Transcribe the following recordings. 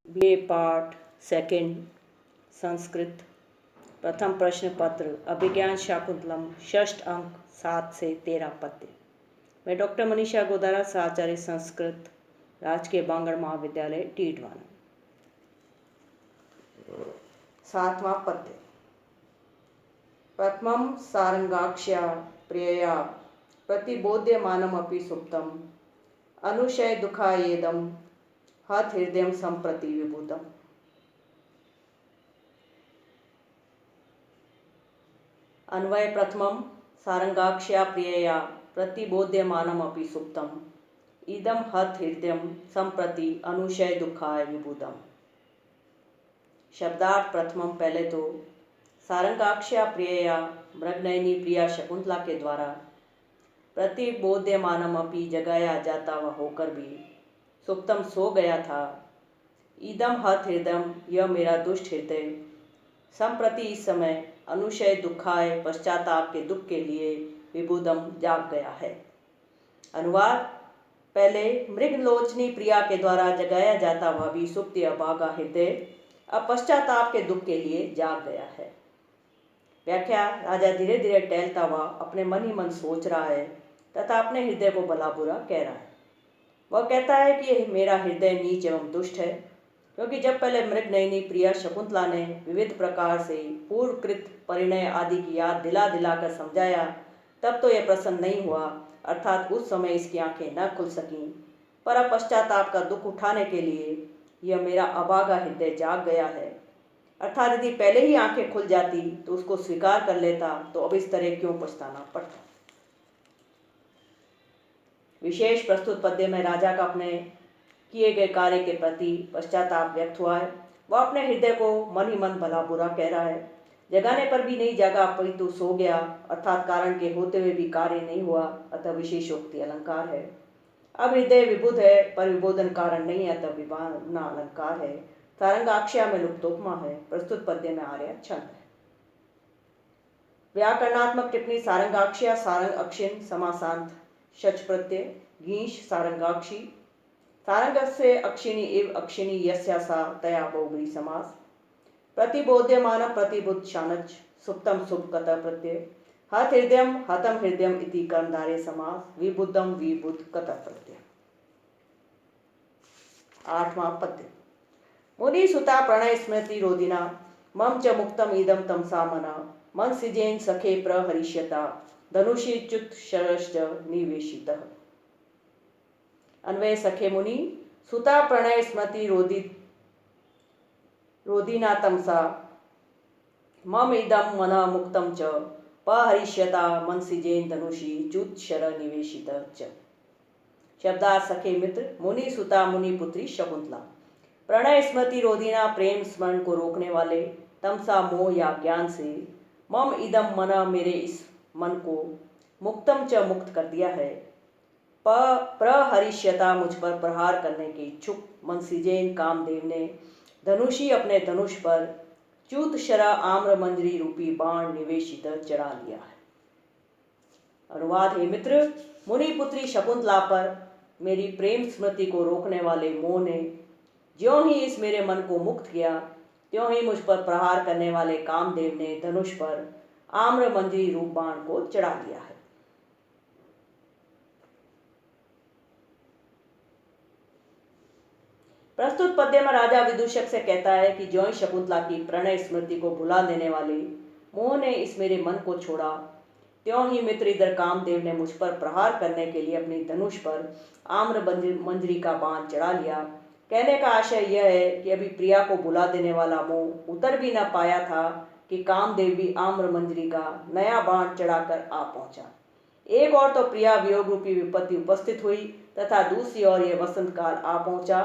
BA पाठ second Sanskrit प्रथम प्रश्न पत्र अभिज्ञान शाकुंतलम षष्ठ अंक 7 से 13 पद्य। मैं डॉक्टर मनीषा गोदारा आचार्य संस्कृत राजकीय बांगड़ महाविद्यालय टीटवाना। 7वां पद्य। प्रथमं सारंगाक्ष्या प्रियया प्रतिबोध्यमानमपि सुप्तम अनुशय दुःखायेदं हत हृदयं सम्प्रति विभूतम्। अन्वय प्रथमं सारंगाक्ष्या प्रियया प्रतिबोध्यमानमपि सुप्तम इदं हत हृदयं सम्प्रति अनुशय दुःखाय विभूतम्। शब्दार्थ प्रथमम पहले तो सारंगाक्ष्या प्रियया मृगनयनी प्रिया शकुंतला के द्वारा प्रतिबोध्यमानमपि जगाया जाता हुआ होकर भी सुप्तम सो गया था। इदम हत हृदयम यह मेरा दुष्ट हृदय संप्रति इस समय अनुशय दुखाय पश्चाताप के दुख के लिए विबुधम जाग गया है। अनुवाद पहले मृगलोचनी प्रिया के द्वारा जगाया जाता हुआ भी सुप्त अभागा हृदय अब पश्चाताप के दुख के लिए जाग गया है। व्याख्या राजा धीरे धीरे टहलता हुआ अपने मन ही मन सोच रहा है तथा अपने हृदय को भला बुरा कह रहा है। वह कहता है कि यह मेरा हृदय नीच एवं दुष्ट है, क्योंकि जब पहले मृगनयनी प्रिया शकुंतला ने विविध प्रकार से पूर्वकृत परिणय आदि की याद दिला दिलाकर समझाया तब तो यह प्रसन्न नहीं हुआ, अर्थात उस समय इसकी आंखें न खुल सकीं। पर अब पश्चाताप का दुख उठाने के लिए यह मेरा अभागा हृदय जाग गया है, अर्थात यदि पहले ही आंखें खुल जाती तो उसको स्वीकार कर लेता तो अब इस तरह क्यों पछताना पड़ता। विशेष प्रस्तुत पद्य में राजा का अपने किए गए कार्य के प्रति पश्चाताप व्यक्त हुआ है। वह अपने हृदय को मन ही मन भला बुरा कह रहा है। जगाने पर भी नहीं जागा अपितु सो गया, अर्थात कारण के होते हुए भी कार्य नहीं हुआ, अतः विशेषोक्ति अलंकार है। अब हृदय विबुध है पर विबोधन कारण नहीं है, अतः विभावना अलंकार है। सारंगाक्ष्या में लुप्तोपमा है। प्रस्तुत पद्य में आर्य छंद है। व्याकरणात्मक टिप्पणी सारंगाक्ष्या सारंग अक्षिन समासांत शच प्रत्यय गीश सारंगाक्षी सारंग से अक्षिणी इव अक्षिणी यस्या सा तया बहुब्री समास प्रतिबोध्यमान प्रतिबुद्ध शानच सुप्तम सुप कत प्रत्यय हत हृदयम हतम हृदयम इति कर्मधारय समास विबुद्धम विबुद्ध कत प्रत्यय। 8वां पद्य। मुनि सुता प्रणय स्मृति रोदिना मम च मुक्तम इदम तमसा मना मन सिजेन सखे प्रहरिष्यता धनुषी च्युत शरश्च निवेशितः। अन्वय सखे मुनि सुता प्रणय स्मृति रोदिना तमसा मम इदम मन मुक्तम च पहरिष्यता मन सिजेन धनुषी च्युत शर निवेशित च। शब्दार्थ सखे मित्र मुनि सुता मुनि पुत्री शकुंतला प्रणय स्मृति रोदिना प्रेम स्मरण को रोकने वाले तमसा मोह या ज्ञान से मम इदम मन मेरे इस मन को मुक्तम च मुक्त कर दिया है। प्रहरिष्यता मुझ पर प्रहार करने के इच्छुक मनसिजेन कामदेव ने धनुषी अपने धनुष पर च्युत शरा आम्र मंजरी रूपी बाण निवेशित चढ़ा लिया है। अनुवाद हे मित्र मुनि पुत्री शकुंतला पर मेरी प्रेम स्मृति को रोकने वाले मोह ने ज्यों ही इस मेरे मन को मुक्त किया त्यों ही मुझ पर प्रहार करने वाले कामदेव ने धनुष पर आम्र मंजरी रूप बाण को चढ़ा दिया है। प्रस्तुत पद्य में राजा विदूषक से कहता है कि ज्यों ही शकुंतला की प्रणय स्मृति को भुला देने वाले मोह ने इस मेरे मन को छोड़ा त्यों ही मित्र इधर कामदेव ने मुझ पर प्रहार करने के लिए अपनी धनुष पर आम्र मंजरी का बाण चढ़ा लिया। कहने का आशय यह है कि अभी प्रिया को भुला देने वाला मोह उतर भी न पाया था कि कामदेव भी आम्र मंजरी का नया बाण चढ़ाकर आ पहुंचा। एक और तो प्रिया वियोग रूपी विपत्ति उपस्थित हुई तथा दूसरी ओर यह वसंत काल आ पहुंचा।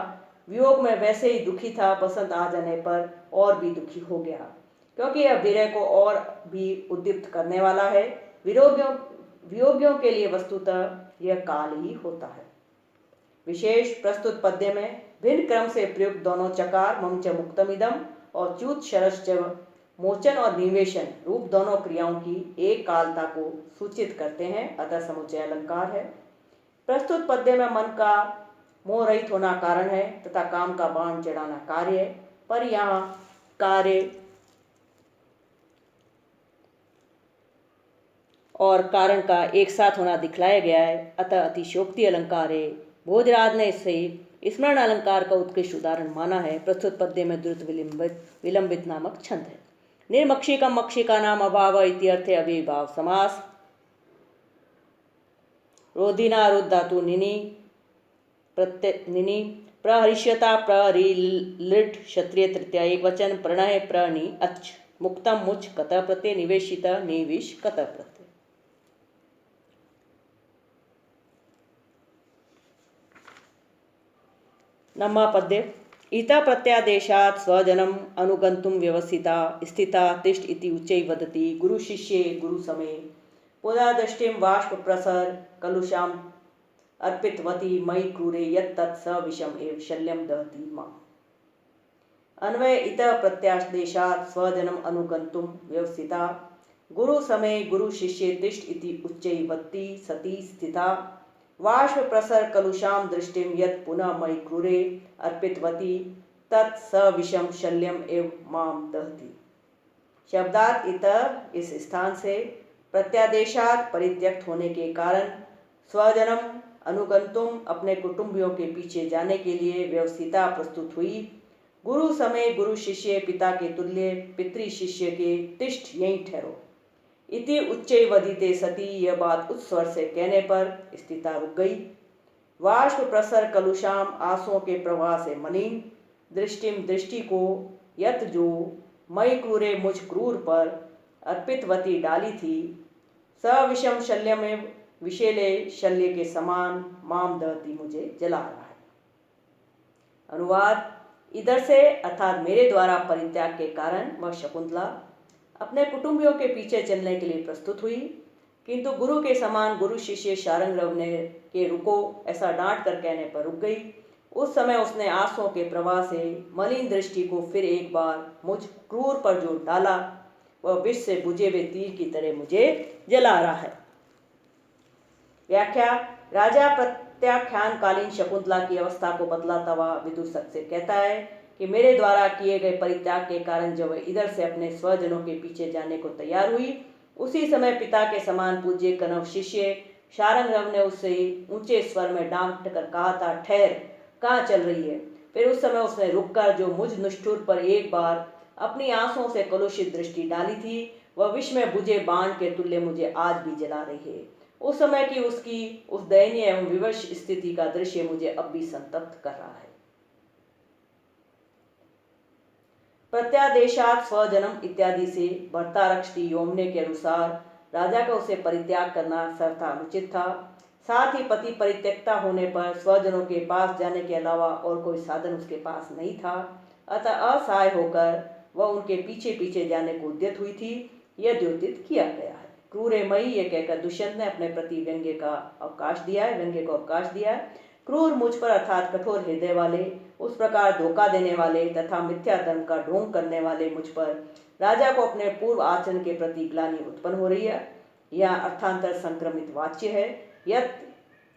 वियोग में वैसे ही दुखी था, वसंत आ जाने पर और भी दुखी हो गया, क्योंकि यह विरह को और भी उद्दीप्त करने वाला है। वियोगियों के लिए वस्तुतः यह काल ही होता है। विशेष प्रस्तुत पद्य में भिन्न क्रम से प्रयुक्त दोनों चकार मम च मुक्तमिदम और च्युत शरश्च मोचन और निवेशन रूप दोनों क्रियाओं की एक कालता को सूचित करते हैं, अतः समुच्चय अलंकार है। प्रस्तुत पद्य में मन का मोह रहित होना कारण है तथा काम का बाण चढ़ाना कार्य है, पर यहाँ कार्य और कारण का एक साथ होना दिखलाया गया है, अतः अतिशयोक्ति अलंकार है। भोजराज ने इसे स्मरण अलंकार का उत्कृष्ट उदाहरण माना है। प्रस्तुत पद्य में द्रुत विलंबित नामक छंद है। निर्मक्षिकम मक्षिका नाम अभाव इत्यर्थे अविभाव समास। रोधिना रुद्ध धातु निनी प्रत्यय निनी प्रहरिष्यता प्ररिलिट क्षत्रिय तृतीया एक वचन प्रणय प्रणी अच्छ मुक्तम मुच कत प्रत्यय निवेशित निविश कत प्रत्यय। नम्मा पद्य इतः प्रत्यादेशात् स्वजनम अनुगंतुम व्यवस्थिता स्थिता तिष्ठ इति उच्चै वदति गुरु शिष्ये गुरु समे पुनः दृष्टिम बाष्प प्रसर कलुषाम अर्पितवती मयि क्रूरे यत्तत् स विषम एव शल्यम दहति मां। अन्वय इतः प्रत्यादेशात् स्वजनम अनुगंतुम व्यवस्थिता गुरु समे गुरु शिष्ये तिष्ठ इति उच्चै वदति सती स्थिता वाष्प प्रसर कलुषाम दृष्टिम यत् पुनः मयि क्रूरे अर्पितवती तत् स विषम शल्यम एव माम दहति। शब्दार्थ इतः इस स्थान से प्रत्यादेशात परित्यक्त होने के कारण स्वजनम अनुगंतुम अपने कुटुंबियों के पीछे जाने के लिए व्यवस्थिता प्रस्तुत हुई। गुरु समय गुरु शिष्य पिता के तुल्य पितृ शिष्य के तिष्ठ यहीं ठहरो इति उच्चै वदिते सती यह बात उच्च स्वर से कहने पर स्थिता रुक गई। वाष्प प्रसर कलुषाम आंसुओं के प्रवाह से मलिन दृष्टिम दृष्टि को यत जो मयि क्रूरे मुझ क्रूर पर अर्पितवती डाली थी सविषम शल्य में विषेले शल्य के समान माम दहती मुझे जला रहा है। अनुवाद इधर से अर्थात मेरे द्वारा परित्याग के कारण वह शकुंतला अपने कुटुंबियों के पीछे चलने के लिए प्रस्तुत हुई, किंतु गुरु के समान गुरु शिष्य शारंगरव ने के रुको ऐसा डांट कर कहने पर रुक गई। उस समय उसने आंसुओं के प्रवाह से मलिन दृष्टि को फिर एक बार मुझ क्रूर पर जो डाला वह विष से बुझे हुए तीर की तरह मुझे जला रहा है। व्याख्या राजा प्रत्याख्यान कालीन शकुंतला की अवस्था को बतलाता हुआ विदुषक से कहता है कि मेरे द्वारा किए गए परित्याग के कारण जब वह इधर से अपने स्वजनों के पीछे जाने को तैयार हुई उसी समय पिता के समान पूज्य कनव शिष्य शारंगरव ने उससे ऊंचे स्वर में डांट कर कहा था, ठहर, कहाँ चल रही है। फिर उस समय उसने रुककर जो मुझ निष्ठुर पर एक बार अपनी आंसुओं से कलुषित दृष्टि डाली थी वह विष में बुझे बाण के तुल्य मुझे आज भी जला रही है। उस समय की उसकी उस दयनीय एवं विवश स्थिति का दृश्य मुझे अब भी संतप्त कर रहा है। प्रत्यादेशात स्वजनम इत्यादि से भर्तारक्षति योमने के अनुसार राजा का उसे परित्याग करना सर्वथा अनुचित था। साथ ही पति परित्यक्ता होने पर स्वजनों के पास जाने के अलावा और कोई साधन उसके पास नहीं था, अतः असहाय होकर वह उनके पीछे पीछे जाने को उद्यत हुई थी, यह द्योतित किया गया है। क्रूरे मई ये कहकर दुष्यंत ने अपने प्रति व्यंग्य को अवकाश दिया है। क्रूर मुझ पर अर्थात कठोर हृदय वाले, उस प्रकार धोखा देने वाले तथा मिथ्या धर्म का ढोंग करने वाले मुझ पर राजा को अपने पूर्व आचरण के प्रति ग्लानि उत्पन्न हो रही है। यह अर्थांतर संक्रमित वाच्य है। यत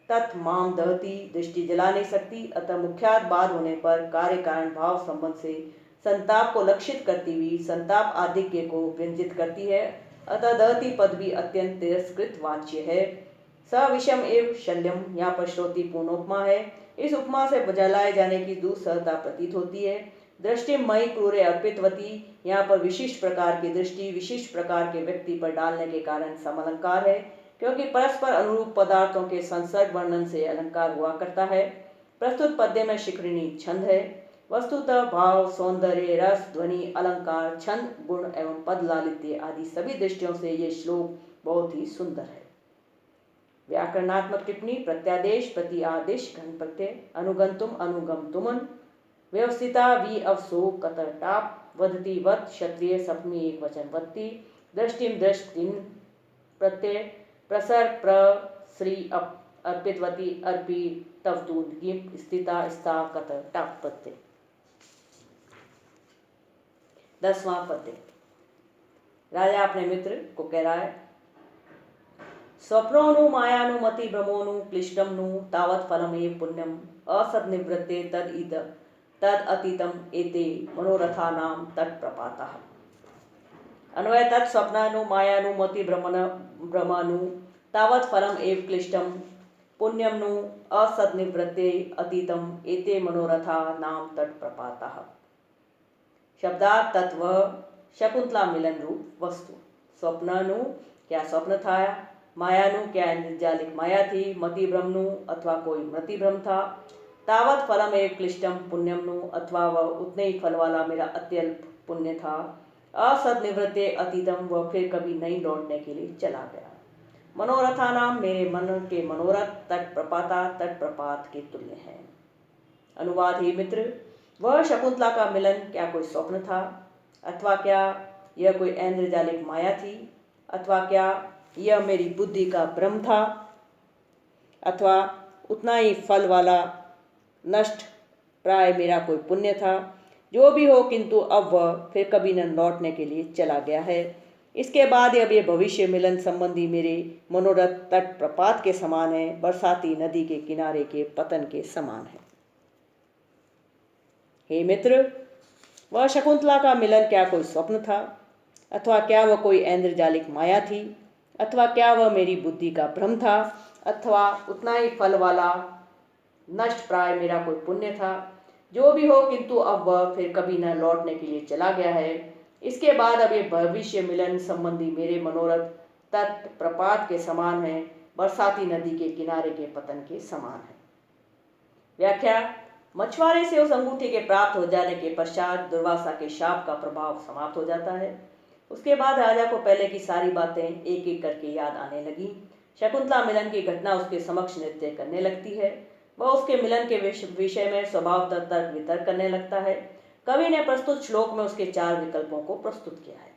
तत् माम दहती दृष्टि जला नहीं सकती, अतः मुख्यात बाद होने पर कार्य कारण भाव संबंध से संताप को लक्षित करती हुई संताप आधिक्य को व्यंजित करती है, अतः दहती पद भी अत्यंत तिरस्कृत वाच्य है। सविषम एव शल्यम यहाँ पर श्रोति पूर्ण उपमा है। इस उपमा से जलाए जाने की दुस्सहता प्रतीत होती है। दृष्टि मई क्रूरे अर्पितवती यहाँ पर विशिष्ट प्रकार की दृष्टि विशिष्ट प्रकार के व्यक्ति पर डालने के कारण समलंकार है, क्योंकि परस्पर अनुरूप पदार्थों के संसर्ग वर्णन से अलंकार हुआ करता है। प्रस्तुत पद्य में शिखरिणी छंद है। वस्तुतः भाव, सौंदर्य, रस, ध्वनि, अलंकार, छंद, गुण एवं पद लालित्य आदि सभी दृष्टियों से ये श्लोक बहुत ही सुंदर है। व्याकरणात्मक टिप्पणी प्रत्यादेश प्रति आदेश घन प्रत्यय अनुगंतुम अनुगमतुमन व्यवस्थिता वि अवसो कतर टाप वदति वत क्षत्रिय सप्तमी एक वचन वत्ति दृष्टिम दृष्टिन प्रत्यय प्रसर प्र श्री अर्पितवती अर्पी तवतु गिप स्थिता स्था कतर टाप प्रत्यय। 10वां पद्य। राजा अपने मित्र को कह रहा है स्वप्नोनु मायानु मति भ्रमोनु क्लिष्टमनु तावत् फलमेव पुण्यम असद्निवृत्ते तद अतीतम एते मनोरथानां तत्प्रपातः। अन्वय तत् स्वप्नानु मायानु मति भ्रमनु तावत् फलम एव क्लिष्टम पुण्यमनु असद्निवृत्ते अतीतम एते मनोरथा नाम तत्प्रपातः। शब्दार्थ तत्व शकुंतला मिलन रूप वस्तु। स्वप्नानु क्या स्वप्न था, मायानु क्या इंद्रजालिक माया थी, मति भ्रमनु अथवा कोई मति भ्रम था, तावत फलम एव क्लिष्टम पुण्यमनु अथवा वह उतने ही फल वाला मेरा अत्यल्प पुण्य था, असद्निवृत्ते अतीतम वह फिर कभी नहीं लौटने के लिए चला गया। मनोरथा नाम मेरे मन के मनोरथ तत्प्रपात के तुल्य है। अनुवाद ही मित्र, वह शकुंतला का मिलन क्या कोई स्वप्न था, अथवा क्या यह कोई ऐन्द्रजालिक माया थी, अथवा क्या यह मेरी बुद्धि का भ्रम था, अथवा उतना ही फल वाला नष्ट प्राय मेरा कोई पुण्य था। जो भी हो, किंतु अब वह फिर कभी न लौटने के लिए चला गया है। इसके बाद अब ये भविष्य मिलन संबंधी मेरे मनोरथ तट प्रपात के समान है, बरसाती नदी के किनारे के पतन के समान है। हे मित्र, वह शकुंतला का मिलन क्या कोई स्वप्न था, अथवा क्या वह कोई ऐन्द्रजालिक माया थी, अथवा क्या वह मेरी बुद्धि का भ्रम था, अथवा उतना ही फल वाला नष्ट प्राय मेरा कोई पुण्य था। जो भी हो, किंतु अब वह फिर कभी न लौटने के लिए चला गया है। इसके बाद अब ये भविष्य मिलन संबंधी मेरे मनोरथ तट प्रपात के समान है, बरसाती नदी के किनारे के पतन के समान है। व्याख्या। मछुआरे से उस अंगूठी के प्राप्त हो जाने के पश्चात दुर्वासा के शाप का प्रभाव समाप्त हो जाता है। उसके बाद राजा को पहले की सारी बातें एक एक करके याद आने लगी। शकुंतला मिलन की घटना उसके समक्ष नृत्य करने लगती है। वह उसके मिलन के विषय में स्वभाव तर्क वितर्क करने लगता है। कवि ने प्रस्तुत श्लोक में उसके 4 विकल्पों को प्रस्तुत किया है।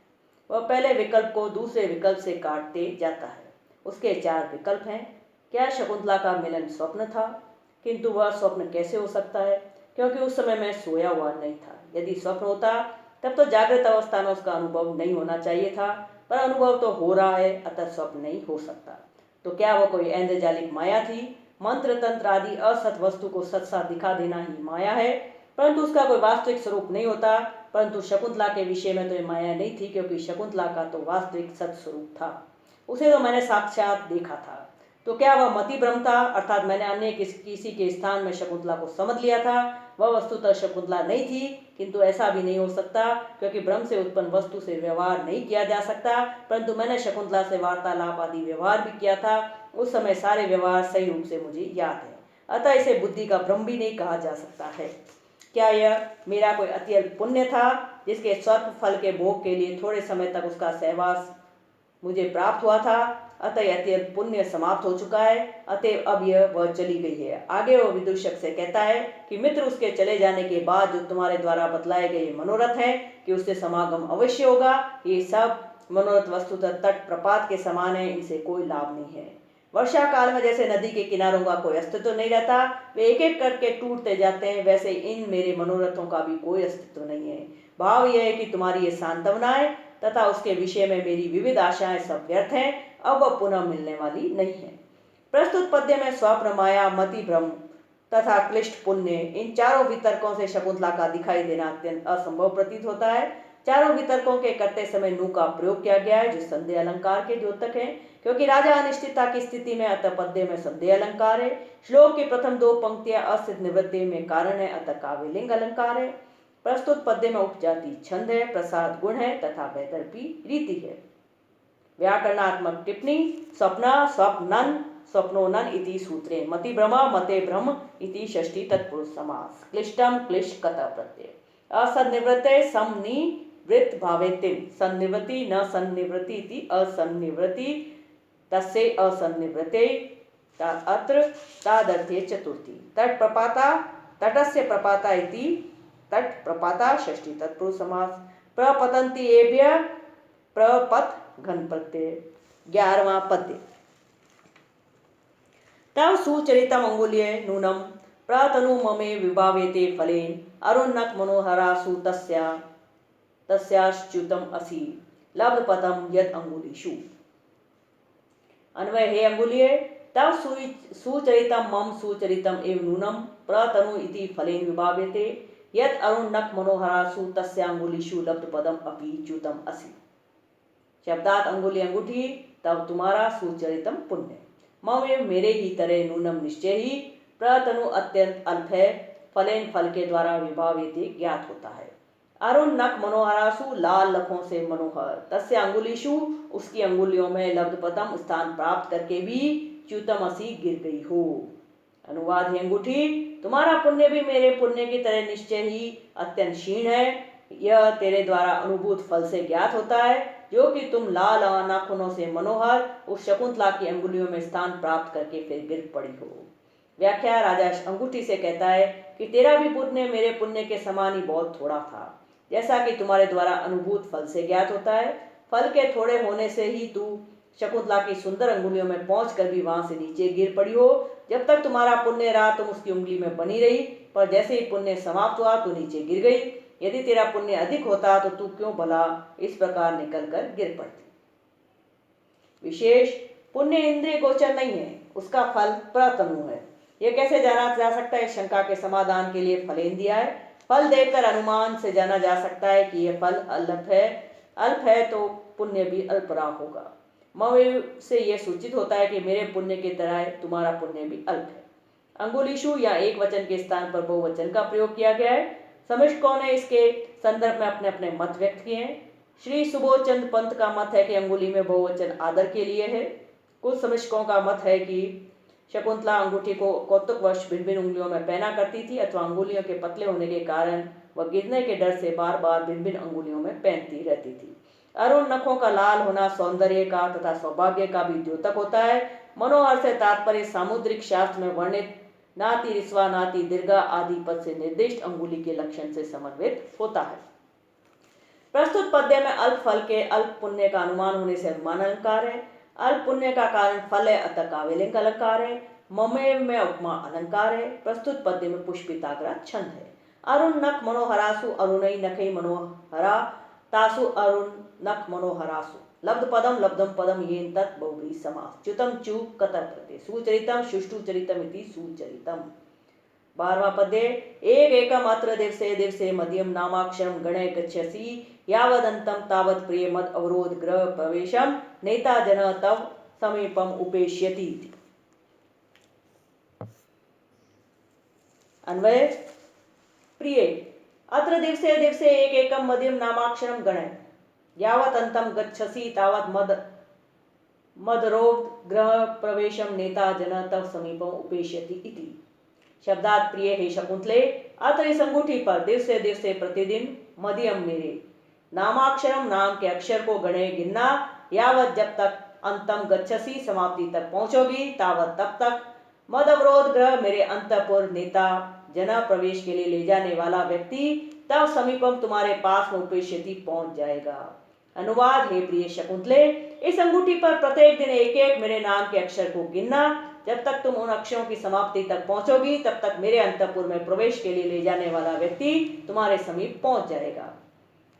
वह पहले विकल्प को दूसरे विकल्प से काटते जाता है। उसके 4 विकल्प हैं। क्या शकुंतला का मिलन स्वप्न था, किंतु वह स्वप्न कैसे हो सकता है, क्योंकि उस समय मैं सोया हुआ नहीं था। यदि स्वप्न होता तब तो जागृत अवस्था में उसका अनुभव नहीं होना चाहिए था, पर अनुभव तो हो रहा है, अतः स्वप्न नहीं हो सकता। तो क्या वह कोई ऐन्द्रजालिक माया थी? मंत्र तंत्र आदि असत वस्तु को सत सा दिखा देना ही माया है, परंतु उसका कोई वास्तविक स्वरूप नहीं होता। परंतु शकुंतला के विषय में तो ये माया नहीं थी, क्योंकि शकुंतला का तो वास्तविक सत स्वरूप था। उसे तो मैंने साक्षात देखा था। तो क्या वह मति भ्रम था, अर्थात मैंने अन्य किसी के स्थान में शकुंतला को समझ लिया था? वह वस्तुतः शकुंतला नहीं थी, किंतु ऐसा भी नहीं हो सकता, क्योंकि भ्रम से उत्पन्न वस्तु से व्यवहार नहीं किया जा सकता। परंतु मैंने शकुंतला से वार्तालाप आदि व्यवहार भी किया था। उस समय सारे व्यवहार सही रूप से मुझे याद है, अतः इसे बुद्धि का भ्रम भी नहीं कहा जा सकता है। क्या यह मेरा कोई अत्यल्प पुण्य था, जिसके स्वर्प फल के भोग के लिए थोड़े समय तक उसका सहवास मुझे प्राप्त हुआ था? अतः अत्यल्प पुण्य समाप्त हो चुका है, अतः अब यह वह चली गई है। आगे वह विदूषक से कहता है कि मित्र, उसके चले जाने के बाद जो तुम्हारे द्वारा बतलाए गए मनोरथ है कि उससे समागम अवश्य होगा, ये सब मनोरथ वस्तुतः तट प्रपात के समान है, इनसे कोई लाभ नहीं है। वर्षा काल में जैसे नदी के किनारों का कोई अस्तित्व नहीं रहता, वे एक एक करके टूटते जाते हैं, वैसे इन मेरे मनोरथों का भी कोई अस्तित्व नहीं है। भाव यह है कि तुम्हारी ये सांत्वनाएं तथा उसके विषय में मेरी विविध आशाएं सब व्यर्थ हैं, अब वह पुनः मिलने वाली नहीं है। प्रस्तुत पद्य में स्वप्न, माया, मति भ्रम तथा क्लिष्ट पुण्य, इन चारों वितर्कों से शकुंतला का दिखाई देना अत्यंत असंभव प्रतीत होता है। चारों वितर्कों के करते समय नु का प्रयोग किया गया है, जो संदेह अलंकार के द्योतक है, क्योंकि राजा अनिश्चितता की स्थिति में, अतः पद्य में संदेह अलंकार है। श्लोक की प्रथम 2 पंक्तियां अस्थित निवृत्ति में कारण है, अतः काव्यलिंग अलंकार है। प्रस्तुत पद्य में उपजाति छंद है, प्रसाद गुण है तथा वैदर्भी रीति है। व्याकरणात्मक टिप्पणी। स्वप्न स्वप्नन स्वप्नोनन इति सूत्रे मति भ्रम मते भ्रम इति षष्ठी तत्पुरुष समास। क्लिष्टम क्लिश कत प्रत्यय। असन्निवृत्ते समनिवृत्त भावेतिम। सन्निवृत्ति न सन्निवृत्ति इति असन्निवृत्ति तस्य असन्निवृत्ते अत्र तादर्थे चतुर्थी। तट प्रपाता तटस्य प्रपाता इति तट प्रपाता षष्ठी तत्पुरुष समास। प्रपतंति एभ्य प्रपत घन प्रत्यय। 11वां पद्य। तव सुचरितम अंगुल्ये नूनम प्रतनु ममे विभावेते फलेन अरुणक मनोहरासु तस्याश्च्युतम असि लब्धपतम यद अंगुलीषु। अन्वय हे अंगुलीय तव सुचरितम मम सुचरितम एव नूनम प्रतनु इति फलेन विभाव्यते यत् अरुणक मनोहरासु तस्यांगुलीषु लब्ध पदम अपि च्युतम असि। शब्दात अंगुली अंगूठी तब तुम्हारा सुचरितम पुण्य मम एवं मेरे ही तरह नूनम निश्चय ही प्रतनु अत्यंत अल्प है फलेन फल के द्वारा विभाव्यते ज्ञात होता है। अरुण नख मनोहरासु लाल लखों से मनोहर तस्य अंगुलीषु उसकी अंगुलियों में लब्ध पदम स्थान प्राप्त करके भी च्युतम असी गिर गई हो। अनुवाद है अंगूठी तुम्हारा पुण्य भी मेरे पुण्य की तरह निश्चय ही अत्यंत क्षीण है। यह तेरे द्वारा अनुभूत फल से ज्ञात होता है जो कि तुम लाल नाखूनों से मनोहर उस शकुंतला की अंगुलियों में स्थान प्राप्त करके फिर गिर पड़ी हो। व्याख्या राजा अंगूठी से कहता है कि तेरा भी पुण्य मेरे पुण्य के समान ही बहुत थोड़ा था, जैसा कि तुम्हारे द्वारा अनुभूत फल से ज्ञात होता है। फल के थोड़े होने से ही तू शकुंतला की सुंदर अंगुलियों में पहुंचकर भी वहां से नीचे गिर पड़ी हो। जब तक तुम्हारा पुण्य रहा तुम उसकी उंगली में बनी रही, पर जैसे ही पुण्य समाप्त हुआ तो नीचे गिर गई। यदि तेरा पुण्य अधिक होता तो तू क्यों भला इस प्रकार निकलकर गिर पड़ती। विशेष पुण्य इंद्रिय गोचर नहीं है, उसका फल प्रतनु है। यह कैसे जाना जा सकता है? शंका के समाधान के लिए फलेन दिया है। फल देखकर अनुमान से जाना जा सकता है कि यह फल अल्प है तो पुण्य भी अल्प रहा होगा। मव से यह सूचित होता है कि मेरे पुण्य की तरह तुम्हारा पुण्य भी अल्प है। अंगुलीषु या एक वचन के स्थान पर बहुवचन का प्रयोग किया गया है। समीक्षकों ने इसके संदर्भ में अपने अपने मत व्यक्त किए हैं। श्री सुबोध चंद पंत का मत है कि अंगुली में बहुवचन आदर के लिए है। कुछ समीक्षकों का मत है कि शकुंतला अंगूठी को कौतुकवश भिन्न भिन्न उंगलियों में पहना करती थी अथवा अंगुलियों के पतले होने के कारण वह गिरने के डर से बार बार भिन्न भिन्न अंगुलियों में पहनती रहती थी। अरुण नखों का लाल होना सौंदर्य का तथा सौभाग्य का भी द्योतक होता है। मनोहर से तात्पर्य सामुद्रिक शास्त्र में वर्णित नाति रिस्वा नाति दीर्घा आदि पद से निर्दिष्ट अंगुली के लक्षण से समन्वित होता है। प्रस्तुत पद्य में अल्प फल के अल्प पुण्य का अनुमान होने से अनुमान अलंकार है। अल्प पुण्य का कारण फल है अतः काव्यलिंग अलंकार है। ममेव में उपमा अलंकार है। प्रस्तुत पद्य में पुष्पिताग्रह छंद है। अरुण नख मनोहरासु अरुणई नखई मनोहरा तासु अरुण नख मनोहरासु लब्ध पदम लब्धम पदम येन तत् बहुव्रीहि समास च्युतम चु कतर प्रत्यय सुचरितम सुष्ठु चरितम इति सुचरितम। 12वां पद्य एक एकम अत्र दिवसे मध्यम नामाक्षरम गणे गच्छसि यावदंतम तावत् प्रिय मद अवरोध गृह प्रवेशम नेता जन तव समीपम उपेष्यति। अन्वय प्रिय अत्र दिवसे एक एकम मध्यम नामाक्षरम गणे यावत् अंतम गच्छसि तावत् मदरोध गृह प्रवेशम नेता जन तव समीपम उपेष्यति इति। शब्दात प्रिय हे शकुंतले अत्र इस अंगूठी पर दिवसे प्रतिदिन मध्यम मेरे नामाक्षरम नाम के अक्षर को गणे गिनना यावत जब तक अंतम गच्छसि समाप्ति तक पहुंचोगी तावत तब तक मद अवरोध ग्रह मेरे अंतपुर नेता जना प्रवेश के लिए ले जाने वाला व्यक्ति तब समीपम तुम्हारे पास में उपेष्यति पहुंच जाएगा। अनुवाद हे प्रिय शकुंतले इस अंगूठी पर प्रत्येक दिन एक एक मेरे नाम के अक्षर को गिनना। जब तक तुम उन अक्षरों की समाप्ति तक पहुंचोगी तब तक मेरे अंतपुर में प्रवेश के लिए ले जाने वाला व्यक्ति तुम्हारे समीप पहुंच जाएगा।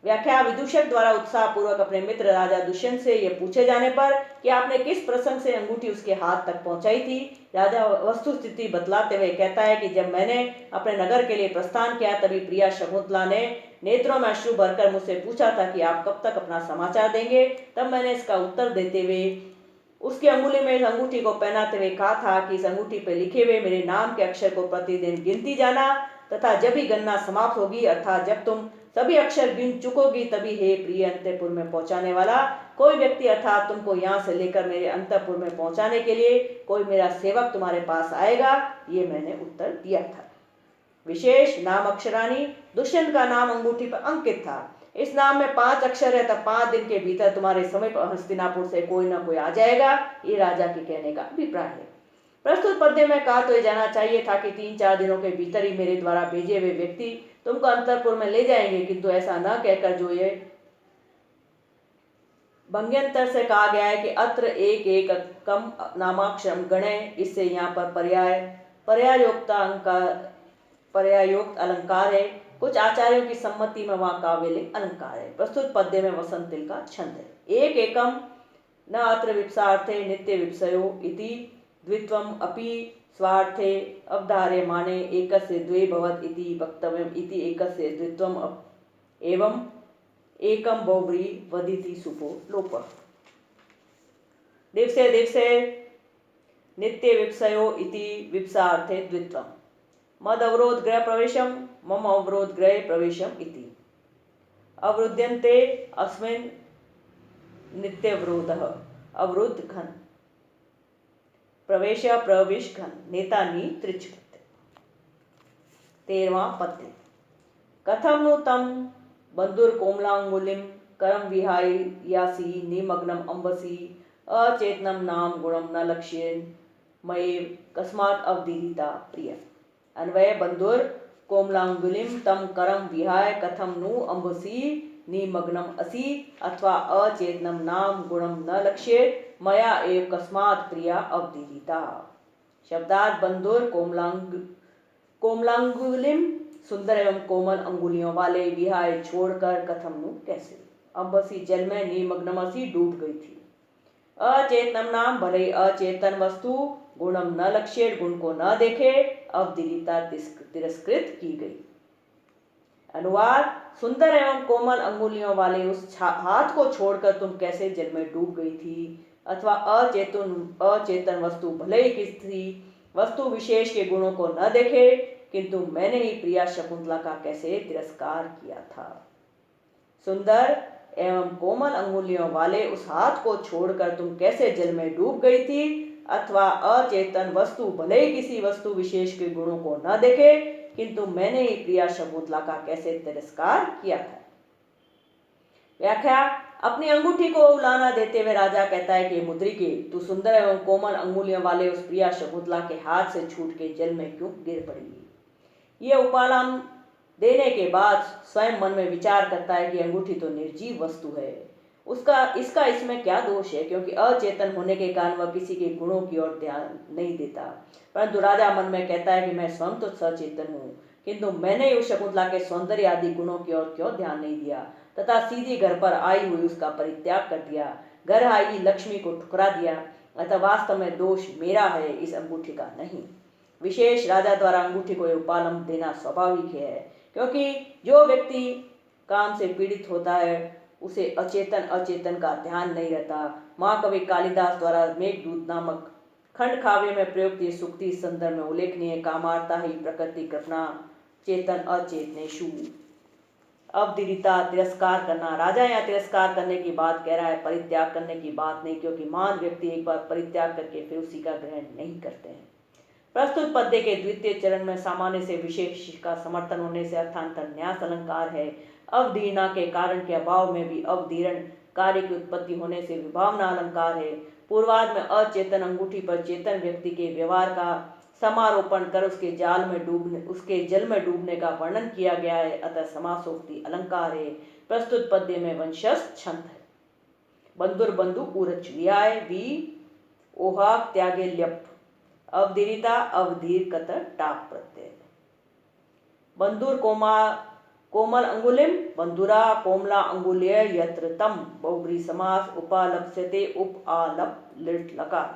व्याख्या विदूषक द्वारा उत्साह पूर्वक अपने मित्र राजा दुष्यंत से यह पूछे जाने पर कि आपने किस प्रसंग से अंगूठी उसके हाथ तक पहुंचाई थी, राजा वस्तु स्थिति बतलाते हुए कहता है कि जब मैंने अपने नगर के लिए प्रस्थान किया तभी प्रिया शकुंतला ने नेत्रों में अश्रु भरकर मुझसे पूछा था कि आप कब तक अपना समाचार देंगे। तब मैंने इसका उत्तर देते हुए उसकी अंगुली में इस अंगूठी को पहनाते हुए कहा था कि इस अंगूठी पर लिखे हुए मेरे नाम के अक्षर को प्रतिदिन गिनती जाना तथा जब ही गणना समाप्त होगी अर्थात जब तुम सभी अक्षर गिन चुकोगी तभी हे प्रिय अंतपुर में पहुंचाने वाला कोई व्यक्ति अर्थात तुमको यहाँ से लेकर मेरे अंतपुर में पहुंचाने के लिए कोई मेरा सेवक तुम्हारे पास आएगा। ये मैंने उत्तर दिया था। विशेष नाम अक्षरानी दुष्यंत का नाम अंगूठी पर अंकित था। इस नाम में 5 अक्षर है तब 5 दिन के भीतर तुम्हारे समीप हस्तिनापुर से कोई ना कोई आ जाएगा। ये राजा के कहने का अभिप्राय है। प्रस्तुत पद्य में कहा तो ये जाना चाहिए था कि 3-4 दिनों के भीतर ही मेरे द्वारा भेजे हुए व्यक्ति तुमको अंतरपुर में ले जाएंगे, किंतु ऐसा न कहकर जो ये भंग्यंतर से कहा गया है कि अत्र एक एक कम नामाक्षरम गणे, इससे यहाँ पर पर्यायोक्त अलंकार है। कुछ आचार्यों की सम्मति में वहां काव्यलिंग अलंकार है। प्रस्तुत पद्य में वसंत तिल का छंद है। एक एकम न अत्र विप्सार्थे नित्य विप्सयो इति द्वित्वम् अपि स्वार्थे अवधार्यमाणे एकस्य द्वे भवत् इति वक्तव्यम् इति एकस्य द्वित्वम् एवं एकं बहुव्री वदिति सुपो लोपः। दिवसे दिवसे नित्य विप्सयो इति विप्सार्थे द्वित्वम् मद अवरोध गृह प्रवेशम मम अवरोध गृह प्रवेशम इति अवरुध्यन्ते अस्मिन् नित्यवरोधः अवरुद्ध घन प्रवेश प्रविश घन नेता नी त्रिच पत्ते। 13वां पत्ते कथम नु तम बंधुर कोमलांगुलिम करम विहाय यासी निमग्नम अंबसी अचेतनम नाम गुणम न लक्ष्येन मयेव कस्मात् अवदीरिता प्रिय। अन्वय बंधुर कोमलांगुलिम तम करम विहाय कथम नु अंबसी निमग्नम असि अथवा अचेतनम नाम गुणम न लक्ष्ये मया एव कस्मात् प्रिया अवदीरिता। शब्दार्थ बंधुर कोमलांगुलिम सुंदर एवं कोमल अंगुलियों वाले विहाय छोड़कर कथम नु कैसे अंबसी जल में निमग्नमसी डूब गई थी। अचेतनम नाम भले अचेतन वस्तु गुणम न लक्ष्य गुण को न देखे अवदीरिता तिरस्कृत की गई। अनुवाद सुंदर एवं कोमल अंगुलियों वाले उस हाथ को छोड़कर तुम कैसे जल में डूब गई थी अथवा अचेतन वस्तु भले ही किसी वस्तु विशेष के गुणों को न देखे किंतु मैंने ही प्रिया शकुंतला का कैसे तिरस्कार किया था। सुंदर एवं कोमल अंगुलियों वाले उस हाथ को छोड़कर तुम कैसे जल में डूब गई थी अथवा अचेतन वस्तु भले ही किसी वस्तु विशेष के गुणों को न देखे किंतु मैंने ही प्रिया शकुंतला का कैसे तिरस्कार किया था। व्याख्या अपनी अंगूठी को उलाना देते हुए राजा कहता है कि मुद्रिके तू सुंदर एवं कोमल अंगुलियों वाले उस प्रिया शकुंतला के हाथ से छूट के जल में क्यों गिर पड़ी। यह उपालान देने के बाद स्वयं मन में विचार करता है कि अंगूठी तो निर्जीव वस्तु है, इसका इसमें क्या दोष है, क्योंकि अचेतन होने के कारण वह किसी के गुणों की ओर ध्यान नहीं देता। परंतु राजा मन में कहता है कि मैं स्वयं तो सचेतन हूँ किंतु मैंने उस शकुंतला के सौंदर्य आदि गुणों की ओर क्यों ध्यान नहीं दिया तथा सीधी घर पर आई हुई उसका परित्याग कर दिया, घर आई लक्ष्मी को ठुकरा दिया। अतः वास्तव में दोष मेरा है, इस अंगूठी का नहीं। विशेष राजा द्वारा अंगूठी को उपालंब देना स्वाभाविक है, क्योंकि जो व्यक्ति काम से पीड़ित होता है उसे अचेतन का ध्यान नहीं रहता। महाकवि कालिदास द्वारा मेघदूत नामक खंड काव्य में प्रयुक्त ये सूक्ति इस संदर्भ में उल्लेखनीय। कामार्ता ही प्रकृति कृपणा चेतन अचेतनेषु। अवदीरिता तिरस्कार करना। राजा यहाँ तिरस्कार करने की बात कह रहा है, परित्याग करने की बात नहीं, क्योंकि महान व्यक्ति एक बार परित्याग करके फिर उसी का ग्रहण नहीं करते हैं। प्रस्तुत पद्य के द्वितीय चरण में सामान्य से विशेष का समर्थन होने से अर्थांतर न्यास अलंकार है। अवदीर्णा के कारण के अभाव में भी अवदीर्ण कार्य की उत्पत्ति होने से विभावना अलंकार है। पूर्वार्ध में अचेतन अंगूठी पर चेतन व्यक्ति के व्यवहार का समारोपण कर उसके जल में डूबने का वर्णन किया गया है, अतः समासोक्ति अलंकार है। प्रस्तुत पद्य में वंशज छंद है। बंधुर बंधु उरच विहाय वी ओहाक त्यागे ल्यप अवदीरिता अवधीर कतर टाप प्रत्यय। बंधुर कोमल अंगुलिम बंधुरा कोमला अंगुल्य यत्र तम बहुब्री समास उपालप्स्यते उप आलप लिट लकार।